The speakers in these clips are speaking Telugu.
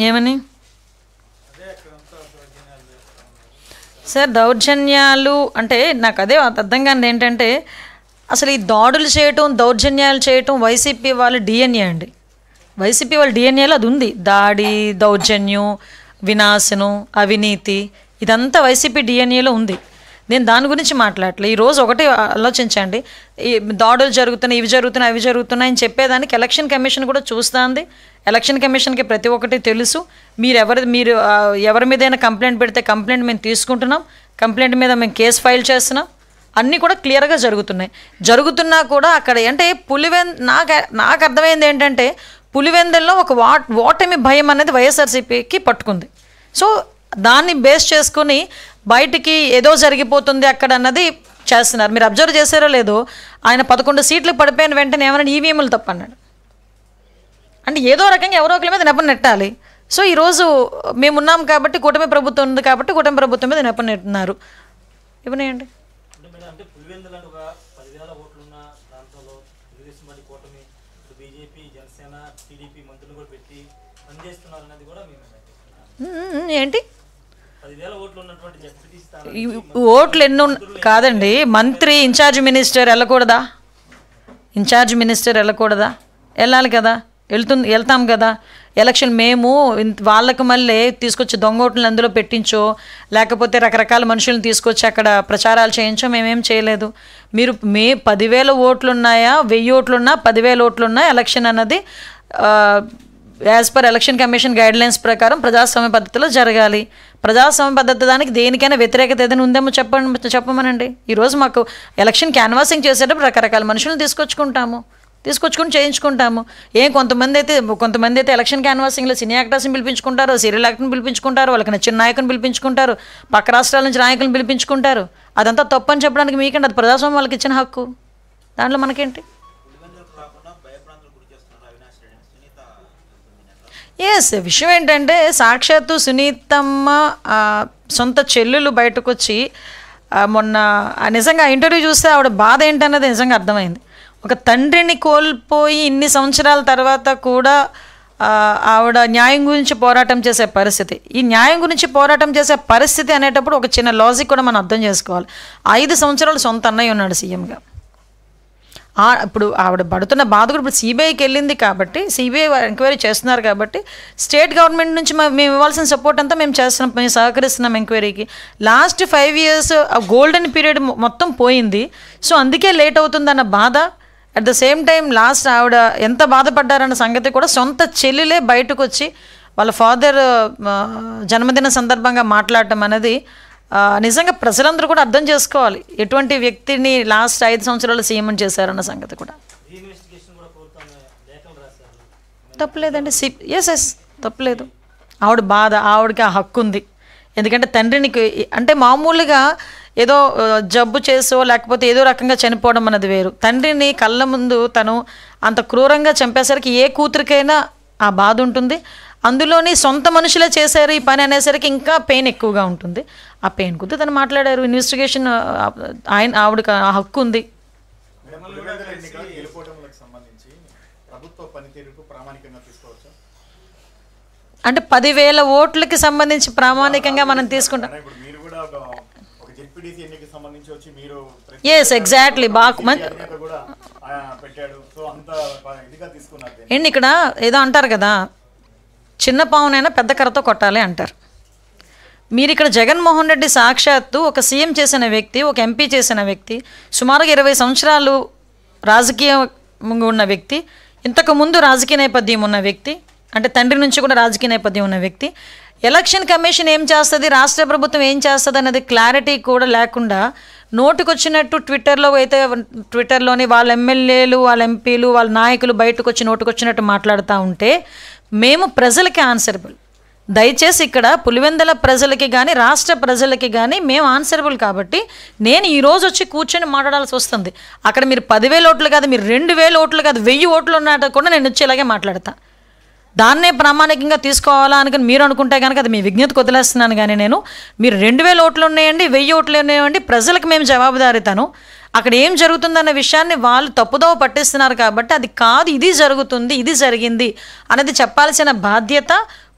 ఏమని సార్ దౌర్జన్యాలు అంటే నాకు అదే అర్థం కానిది ఏంటంటే అసలు ఈ దాడులు చేయటం దౌర్జన్యాలు చేయటం వైసీపీ వాళ్ళ డిఎన్ఏ అండి. వైసీపీ వాళ్ళ డిఎన్ఏలో అది ఉంది. దాడి, దౌర్జన్యం, వినాశనం, అవినీతి ఇదంతా వైసీపీ డిఎన్ఏలో ఉంది. నేను దాని గురించి మాట్లాడలే. ఈరోజు ఒకటి ఆలోచించండి, ఈ దాడులు జరుగుతున్నాయి, ఇవి జరుగుతున్నాయి, అవి జరుగుతున్నాయి అని చెప్పేదానికి ఎలక్షన్ కమిషన్ కూడా చూస్తుంది. ఎలక్షన్ కమిషన్కి ప్రతి ఒక్కటి తెలుసు. మీరు ఎవరి మీదైనా కంప్లైంట్ పెడితే కంప్లైంట్ మేము తీసుకుంటున్నాం, కంప్లైంట్ మీద మేము కేసు ఫైల్ చేస్తున్నాం. అన్నీ కూడా క్లియర్గా జరుగుతున్నాయి. జరుగుతున్నా కూడా అక్కడ అంటే నాకు అర్థమైంది ఏంటంటే పులివెందుల్లో ఒక ఓటమి భయం అనేది వైఎస్ఆర్సీపీకి పట్టుకుంది. సో దాన్ని బేస్ చేసుకుని బయటికి ఏదో జరిగిపోతుంది అక్కడ అన్నది చేస్తున్నారు. మీరు అబ్జర్వ్ చేశారో లేదో, ఆయన 11 సీట్లు పడిపోయిన వెంటనే ఏమైనా ఈవీఎంలు తప్పన్నాడు. అంటే ఏదో రకంగా ఎవరో ఒకరి మీద నెపం నెట్టాలి. సో ఈరోజు మేమున్నాం కాబట్టి, కూటమి ప్రభుత్వం ఉంది కాబట్టి కూటమి ప్రభుత్వం మీద నెపం నెట్టున్నారు. ఇవనేయండి. ఏంటి ఓట్లు ఎన్ని కాదండి, మంత్రి ఇన్ఛార్జ్ మినిస్టర్ వెళ్ళకూడదా? ఇన్ఛార్జ్ మినిస్టర్ వెళ్ళకూడదా? వెళ్ళాలి కదా, వెళ్తాం కదా. ఎలక్షన్ మేము వాళ్ళకు మళ్ళీ తీసుకొచ్చి దొంగ ఓట్లను అందులో పెట్టించో లేకపోతే రకరకాల మనుషులను తీసుకొచ్చి అక్కడ ప్రచారాలు చేయించో మేమేం చేయలేదు. మీరు 10,000 ఓట్లు ఉన్నాయా, 1000 ఓట్లున్నా, 10,000 ఓట్లున్నా ఎలక్షన్ అన్నది as per election commission guidelines ప్రకారం ప్రజాస్వామ్య పద్ధతిలో జరగాలి. ప్రజాస్వామ్య పద్ధతి దానికి దేనికైనా వ్యతిరేకత ఏదైనా ఉందేమో చెప్పమనండి. ఈరోజు మాకు ఎలక్షన్ క్యాన్వాసింగ్ చేసేటప్పుడు రకరకాల మనుషులను తీసుకొచ్చుకుని చేయించుకుంటాము. కొంతమంది అయితే ఎలక్షన్ క్యాన్వాసింగ్లో సినీ యాక్టర్స్ని పిలిపించుకుంటారు, సీరియల్ యాక్టర్ని పిలిపించుకుంటారు, వాళ్ళకి నచ్చిన నాయకుని పిలిపించుకుంటారు, పక్క రాష్ట్రాల నుంచి నాయకులను పిలిపించుకుంటారు. అదంతా తప్పని చెప్పడానికి మీకండి, అది ప్రజాస్వామ్యం వాళ్ళకి ఇచ్చిన హక్కు. దాంట్లో మనకేంటి? ఎస్, విషయం ఏంటంటే సాక్షాత్తు సునీతమ్మ సొంత చెల్లెలు బయటకు వచ్చి మొన్న నిజంగా ఇంటర్వ్యూ చూస్తే ఆవిడ బాధ ఏంటన్నది నిజంగా అర్థమైంది. ఒక తండ్రిని కోల్పోయి ఇన్ని సంవత్సరాల తర్వాత కూడా ఆవిడ న్యాయం గురించి పోరాటం చేసే పరిస్థితి. ఈ న్యాయం గురించి పోరాటం చేసే పరిస్థితి అనేటప్పుడు ఒక చిన్న లాజిక్ కూడా మనం అర్థం చేసుకోవాలి. 5 సంవత్సరాలు సొంత అన్నయ్య ఉన్నాడు సీఎంగా. ఇప్పుడు ఆవిడ పడుతున్న బాధ కూడా ఇప్పుడు సిబిఐకి వెళ్ళింది కాబట్టి, సిబిఐ ఎంక్వైరీ చేస్తున్నారు కాబట్టి స్టేట్ గవర్నమెంట్ నుంచి మేము ఇవ్వాల్సిన సపోర్ట్ అంతా మేము చేస్తున్నాం, మేము సహకరిస్తున్నాం ఎంక్వైరీకి. లాస్ట్ 5 years గోల్డెన్ పీరియడ్ మొత్తం పోయింది. సో అందుకే లేట్ అవుతుందన్న బాధ. At the same time last ఆవిడ ఎంత బాధపడ్డారన్న సంగతి కూడా సొంత చెల్లెలే బయటకు వచ్చి వాళ్ళ ఫాదర్ జన్మదిన సందర్భంగా మాట్లాడటం అనేది నిజంగా ప్రజలందరూ కూడా అర్థం చేసుకోవాలి ఎటువంటి వ్యక్తిని లాస్ట్ 5 సంవత్సరాలు సీఎం చేశారన్న సంగతి కూడా. తప్పులేదండి, ఎస్ తప్పులేదు. ఆవిడ బాధ, ఆవిడకి ఆ హక్కు ఉంది. ఎందుకంటే తండ్రినికి అంటే మామూలుగా ఏదో జబ్బు చేసో లేకపోతే ఏదో రకంగా చనిపోవడం అన్నది వేరు. తండ్రిని కళ్ళ ముందు తను అంత క్రూరంగా చంపేసరికి ఏ కూతురికైనా ఆ బాధ ఉంటుంది. అందులోని సొంత మనుషులే చేశారు ఈ పని అనేసరికి ఇంకా పెయిన్ ఎక్కువగా ఉంటుంది. ఆ పెయిన్ కొద్ది తను మాట్లాడారు. ఇన్వెస్టిగేషన్ ఆవిడకి ఆ హక్కు ఉంది. అంటే 10,000 ఓట్లకి సంబంధించి ప్రామాణికంగా మనం తీసుకుంటాం. Yes, exactly. ఏంటి ఇక్కడ ఏదో అంటారు కదా, చిన్న పావునైనా పెద్ద కర్రతో కొట్టాలి అంటారు. మీరు ఇక్కడ జగన్మోహన్ రెడ్డి సాక్షాత్తు ఒక సీఎం చేసిన వ్యక్తి, ఒక ఎంపీ చేసిన వ్యక్తి, సుమారుగా 20 సంవత్సరాలు రాజకీయంగా ఉన్న వ్యక్తి, ఇంతకుముందు రాజకీయ నేపథ్యం ఉన్న వ్యక్తి, అంటే తండ్రి నుంచి కూడా రాజకీయ నేపథ్యం ఉన్న వ్యక్తి. ఎలక్షన్ కమిషన్ ఏం చేస్తుంది, రాష్ట్ర ప్రభుత్వం ఏం చేస్తుంది అన్నది క్లారిటీ కూడా లేకుండా నోటుకొచ్చినట్టు ట్విట్టర్లోని వాళ్ళ ఎమ్మెల్యేలు, వాళ్ళ ఎంపీలు, వాళ్ళ నాయకులు బయటకు వచ్చి నోటుకొచ్చినట్టు మాట్లాడుతూ ఉంటే మేము ప్రజలకి ఆన్సరబుల్. దయచేసి ఇక్కడ పులివెందుల ప్రజలకి కానీ రాష్ట్ర ప్రజలకి కానీ మేము ఆన్సరబుల్. కాబట్టి నేను ఈరోజు వచ్చి కూర్చొని మాట్లాడాల్సి వస్తుంది. అక్కడ మీరు 10,000 ఓట్లు కాదు, మీరు 2,000 ఓట్లు కాదు, 1000 ఓట్లు ఉన్నట్టు కూడా నేను వచ్చేలాగే మాట్లాడతా. దాన్నే ప్రామాణికంగా తీసుకోవాలా అనుకుని మీరు అనుకుంటే కనుక అది మీ విజ్ఞతకు వదిలేస్తున్నాను. కానీ నేను మీరు 2,000 ఓట్లు ఉన్నాయండి, 1000 ఓట్లు ఉన్నాయండి, ప్రజలకు మేము జవాబుదారీతాను. అక్కడ ఏం జరుగుతుందన్న విషయాన్ని వాళ్ళు తప్పుదోవ పట్టిస్తున్నారు. కాబట్టి అది కాదు, ఇది జరుగుతుంది, ఇది జరిగింది అనేది చెప్పాల్సిన బాధ్యత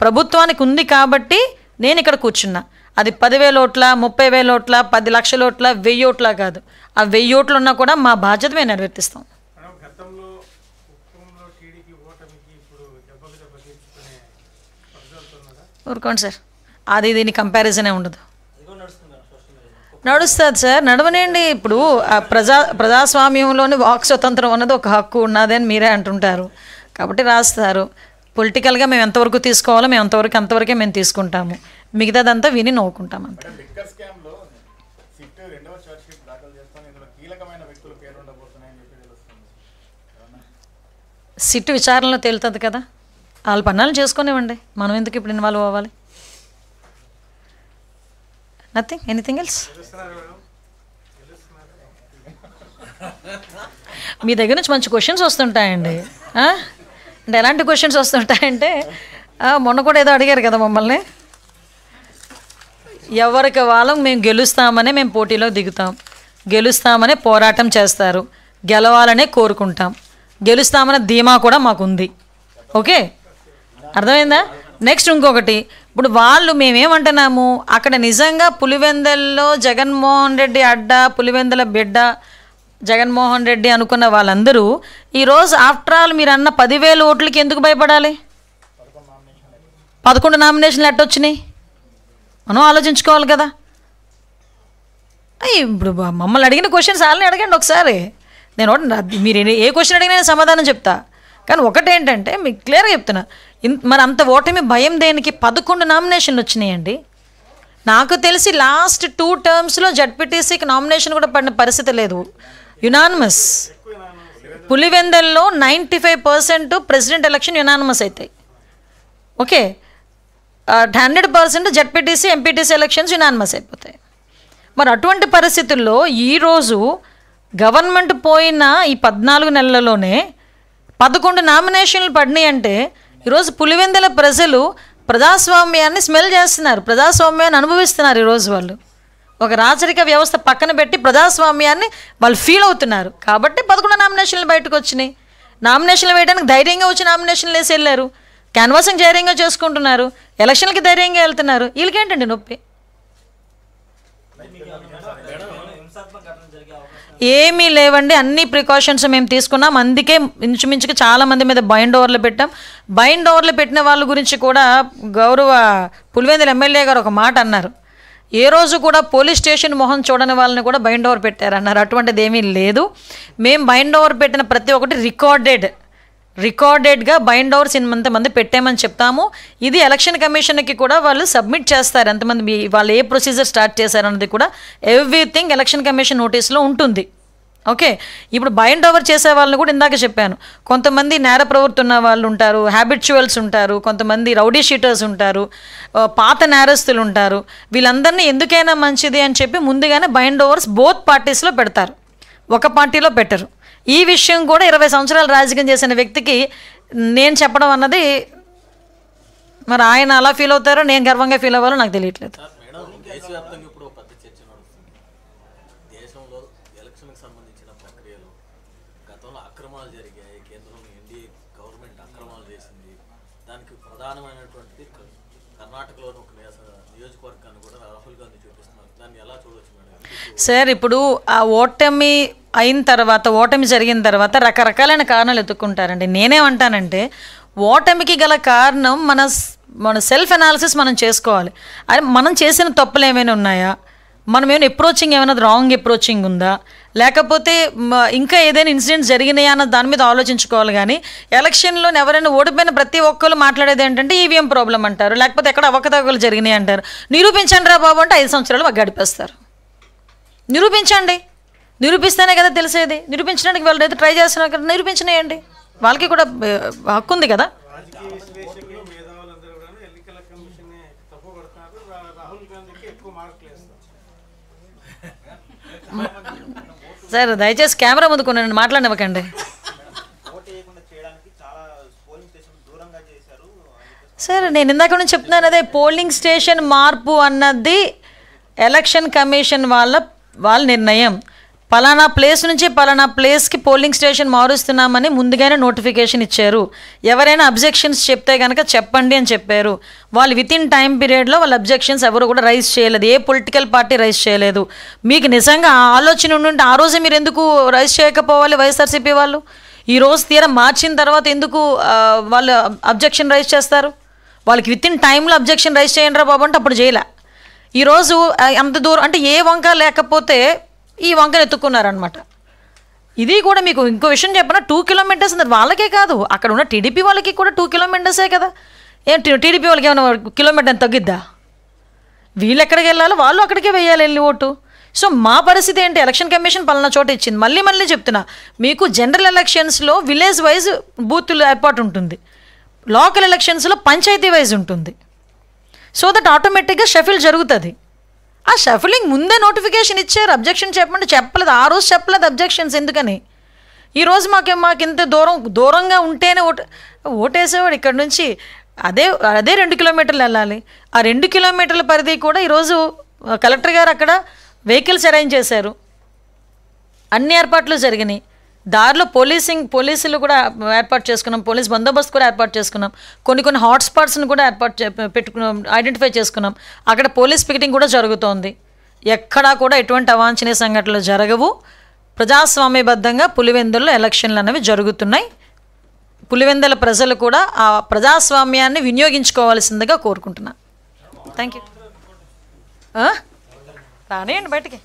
ప్రభుత్వానికి ఉంది. కాబట్టి నేను ఇక్కడ కూర్చున్నా. అది 10,000 ఓట్ల, 30,000 ఓట్ల, 10 లక్షల ఓట్ల, 1000 ఓట్ల కాదు. ఆ 1000 ఓట్లు ఉన్నా కూడా మా బాధ్యత మేము నెరవేర్తిస్తాం. ఊరుకోండి సార్, అది దీని కంపారిజనే ఉండదు. నడుస్తుంది సార్, నడవనండి. ఇప్పుడు ప్రజాస్వామ్యంలోని వాక్ స్వతంత్రం అన్నది ఒక హక్కు ఉన్నది అని మీరే అంటుంటారు. కాబట్టి రాస్తారు. పొలిటికల్గా మేము ఎంతవరకు తీసుకోవాలో మేము అంతవరకే మేము తీసుకుంటాము. మిగతాదంతా విని నవ్వుకుంటాం అంతే. సిట్టు విచారణలో తేలుతుంది కదా, వాళ్ళ పన్నాలు చేసుకునేవ్వండి. మనం ఎందుకు ఇప్పుడు ఇన్వాల్వ్ అవ్వాలి? Nothing, anything else. మీ దగ్గర నుంచి మంచి క్వశ్చన్స్ వస్తుంటాయండి. అంటే ఎలాంటి క్వశ్చన్స్ వస్తుంటాయంటే, మొన్న కూడా ఏదో అడిగారు కదా మమ్మల్ని, ఎవరికి వాళ్ళం మేము గెలుస్తామనే మేము పోటీలో దిగుతాం, గెలుస్తామనే పోరాటం చేస్తారు, గెలవాలనే కోరుకుంటాం, గెలుస్తామనే ధీమా కూడా మాకుంది. ఓకే, అర్థమైందా? నెక్స్ట్ ఇంకొకటి, ఇప్పుడు వాళ్ళు మేమేమంటున్నాము, అక్కడ నిజంగా పులివెందల్లో జగన్మోహన్ రెడ్డి అడ్డ, పులివెందల బిడ్డ జగన్మోహన్ రెడ్డి అనుకున్న వాళ్ళందరూ ఈరోజు ఆఫ్టర్ ఆల్ మీరు అన్న 10,000 ఓట్లకి ఎందుకు భయపడాలి? 11 నామినేషన్లు ఎట్టొచ్చినాయి మనం ఆలోచించుకోవాలి కదా. ఇప్పుడు మమ్మల్ని అడిగిన క్వశ్చన్స్ వాళ్ళని అడగండి ఒకసారి. నేను మీరు ఏ క్వశ్చన్ అడిగినా నేను సమాధానం చెప్తా. కానీ ఒకటేంటంటే మీకు క్లియర్గా చెప్తున్నా, మరి అంత ఓటమి భయం దేనికి? 11 నామినేషన్లు వచ్చినాయండి. నాకు తెలిసి లాస్ట్ 2 టర్మ్స్లో జడ్పీటీసీకి నామినేషన్ కూడా పడిన పరిస్థితి లేదు. యునానిమస్. పులివెందల్లో 95% ప్రెసిడెంట్ ఎలక్షన్ యునానిమస్ అవుతాయి. Okay, 100% ZPTC MPTC elections unanimous అయిపోతాయి. మరి అటువంటి పరిస్థితుల్లో ఈరోజు గవర్నమెంట్ పోయిన ఈ 14 నెలలలోనే 11 నామినేషన్లు పడినాయి అంటే ఈరోజు పులివెందల ప్రజలు ప్రజాస్వామ్యాన్ని స్మెల్ చేస్తున్నారు, ప్రజాస్వామ్యాన్ని అనుభవిస్తున్నారు. ఈరోజు వాళ్ళు ఒక రాచరిక వ్యవస్థ పక్కన పెట్టి ప్రజాస్వామ్యాన్ని వాళ్ళు ఫీల్ అవుతున్నారు. కాబట్టి 11 నామినేషన్లు బయటకు వచ్చినాయి. నామినేషన్లు వేయడానికి ధైర్యంగా వచ్చి నామినేషన్లు వేసి వెళ్ళారు, క్యాన్వాసింగ్ ధైర్యంగా చేసుకుంటున్నారు, ఎలక్షన్లకి ధైర్యంగా వెళ్తున్నారు. వీళ్ళకేంటండి నొప్పి? ఏమీ లేవండి, అన్ని ప్రికాషన్స్ మేము తీసుకున్నాం. అందుకే ఇంచుమించుగా చాలామంది మీద బైండ్ ఓవర్లు పెట్టాం. బైండ్ ఓవర్లు పెట్టిన వాళ్ళ గురించి కూడా గౌరవ పులివెందుల ఎమ్మెల్యే గారు ఒక మాట అన్నారు, ఏ రోజు కూడా పోలీస్ స్టేషన్ మొహం చూడని వాళ్ళని కూడా బైండ్ ఓవర్ పెట్టారన్నారు. అటువంటిది ఏమీ లేదు. మేము బైండ్ ఓవర్ పెట్టిన ప్రతి ఒక్కటి రికార్డెడ్గా బైండ్ ఓవర్స్ ఇంతమంది పెట్టామని చెప్తాము. ఇది ఎలక్షన్ కమిషన్కి కూడా వాళ్ళు సబ్మిట్ చేస్తారు, ఎంతమంది వాళ్ళు ఏ ప్రొసీజర్ స్టార్ట్ చేశారన్నది కూడా ఎవ్రీథింగ్ ఎలక్షన్ కమిషన్ నోటీస్లో ఉంటుంది. ఓకే, ఇప్పుడు బైండ్ ఓవర్ చేసే వాళ్ళని కూడా ఇందాక చెప్పాను, కొంతమంది నేర ప్రవృత్తి ఉన్న వాళ్ళు ఉంటారు, హ్యాబిచువల్స్ ఉంటారు, కొంతమంది రౌడీ షీటర్స్ ఉంటారు, పాత నేరస్తులు ఉంటారు. వీళ్ళందరినీ ఎందుకైనా మంచిది అని చెప్పి ముందుగానే బైండ్ ఓవర్స్ బోత్ పార్టీస్లో పెడతారు, ఒక పార్టీలో పెట్టరు. ఈ విషయం కూడా 20 సంవత్సరాలు రాజకీయం చేసిన వ్యక్తికి నేను చెప్పడం అన్నది, మరి ఆయన అలా ఫీల్ అవుతారో నేను గర్వంగా ఫీల్ అవ్వాలో నాకు తెలియట్లేదు. సార్, ఇప్పుడు ఆ ఓటమి అయిన తర్వాత, ఓటమి జరిగిన తర్వాత రకరకాలైన కారణాలు ఎత్తుక్కుంటారండి. నేనేమంటానంటే ఓటమికి గల కారణం మన సెల్ఫ్ అనాలిసిస్ మనం చేసుకోవాలి. అరే, మనం చేసిన తప్పులు ఏమైనా ఉన్నాయా, మనం ఏమైనా అప్రోచింగ్ ఏమైనా రాంగ్ అప్రోచింగ్ ఉందా, లేకపోతే ఇంకా ఏదైనా ఇన్సిడెంట్స్ జరిగినాయా అన్న దాని మీద ఆలోచించుకోవాలి. కానీ ఎలక్షన్లో ఎవరైనా ఓడిపోయిన ప్రతి ఒక్కరు మాట్లాడేది ఏంటంటే ఈవీఎం ప్రాబ్లం అంటారు, లేకపోతే ఎక్కడ అవకతవకలు జరిగినాయి అంటారు. నిరూపించండి రా బాబు అంటే 5 సంవత్సరాలు మాకు గడిపేస్తారు. నిరూపించండి, నిరూపిస్తేనే కదా తెలిసేది. నిరూపించడానికి వాళ్ళు అయితే ట్రై చేస్తున్నారు కదా, నిరూపించినాయండి. వాళ్ళకి కూడా హక్కు ఉంది కదా. సార్, దయచేసి కెమెరా ముందుకు నన్ను మాట్లాడనివ్వకండి. సార్, నేను ఇందాక నుంచి చెప్తున్నాను, అదే పోలింగ్ స్టేషన్ మార్పు అన్నది ఎలక్షన్ కమిషన్ వాళ్ళ నిర్ణయం. పలానా ప్లేస్ నుంచి పలానా ప్లేస్కి పోలింగ్ స్టేషన్ మారుస్తున్నామని ముందుగానే నోటిఫికేషన్ ఇచ్చారు. ఎవరైనా అబ్జెక్షన్స్ చెప్తే కనుక చెప్పండి అని చెప్పారు. వాళ్ళు వితిన్ టైం పీరియడ్లో వాళ్ళ అబ్జెక్షన్స్ ఎవరు కూడా రైజ్ చేయలేదు. ఏ పొలిటికల్ పార్టీ రైజ్ చేయలేదు. మీకు నిజంగా ఆలోచన ఉండుంటే ఆ రోజే మీరు ఎందుకు రైజ్ చేయకపోవాలి? వైఎస్ఆర్సీపీ వాళ్ళు ఈరోజు తీరా మార్చిన తర్వాత ఎందుకు వాళ్ళు అబ్జెక్షన్ రైజ్ చేస్తారు? వాళ్ళకి వితిన్ టైంలో అబ్జెక్షన్ రైజ్ చేయండి రా బాబు అంటే అప్పుడు చేయలే. ఈరోజు అంత దూరం అంటే ఏ వంక లేకపోతే ఈ వంకను ఎత్తుక్కున్నారనమాట. ఇది కూడా మీకు ఇంకో విషయం చెప్పిన 2 కిలోమీటర్స్ వాళ్ళకే కాదు, అక్కడ ఉన్న టీడీపీ వాళ్ళకి కూడా 2 కిలోమీటర్సే కదా. ఏంటి టీడీపీ వాళ్ళకి ఏమైనా కిలోమీటర్ తగ్గిద్దా? వీళ్ళు ఎక్కడికి వెళ్ళాలో వాళ్ళు అక్కడికే వేయాలి వెళ్ళి ఓటు. సో మా పరిస్థితి ఏంటి? ఎలక్షన్ కమిషన్ పలానా చోట ఇచ్చింది. మళ్ళీ చెప్తున్నా, మీకు జనరల్ ఎలక్షన్స్లో విలేజ్ వైజ్ బూతులు ఏర్పాటు ఉంటుంది, లోకల్ ఎలక్షన్స్లో పంచాయతీ వైజ్ ఉంటుంది. సో దట్ ఆటోమేటిక్గా షఫిల్ జరుగుతుంది. ఆ షఫిలింగ్ ముందే నోటిఫికేషన్ ఇచ్చారు. అబ్జెక్షన్ చెప్పమంటే చెప్పలేదు. ఆ రోజు చెప్పలేదు అబ్జెక్షన్స్. ఎందుకని ఈరోజు మాకు ఇంత దూరంగా ఉంటేనే ఓటేసేవాడు ఇక్కడ నుంచి అదే 2 కిలోమీటర్లు వెళ్ళాలి. ఆ 2 కిలోమీటర్ల పరిధి కూడా ఈరోజు కలెక్టర్ గారు అక్కడ వెహికల్స్ అరేంజ్ చేశారు. అన్ని ఏర్పాట్లు జరిగినాయి. దారిలో పోలీసులు కూడా ఏర్పాటు చేసుకున్నాం, పోలీస్ బందోబస్తు కూడా ఏర్పాటు చేసుకున్నాం. కొన్ని హాట్స్పాట్స్ని కూడా పెట్టుకున్నాం, ఐడెంటిఫై చేసుకున్నాం. అక్కడ పోలీస్ పికెటింగ్ కూడా జరుగుతోంది. ఎక్కడా కూడా ఎటువంటి అవాంఛనీయ సంఘటనలు జరగవు. ప్రజాస్వామ్యబద్ధంగా పులివెందుల్లో ఎలక్షన్లు అనేవి జరుగుతున్నాయి. పులివెందుల ప్రజలు కూడా ఆ ప్రజాస్వామ్యాన్ని వినియోగించుకోవాల్సిందిగా కోరుకుంటున్నాను. Thank you. రానియండి బయటికి.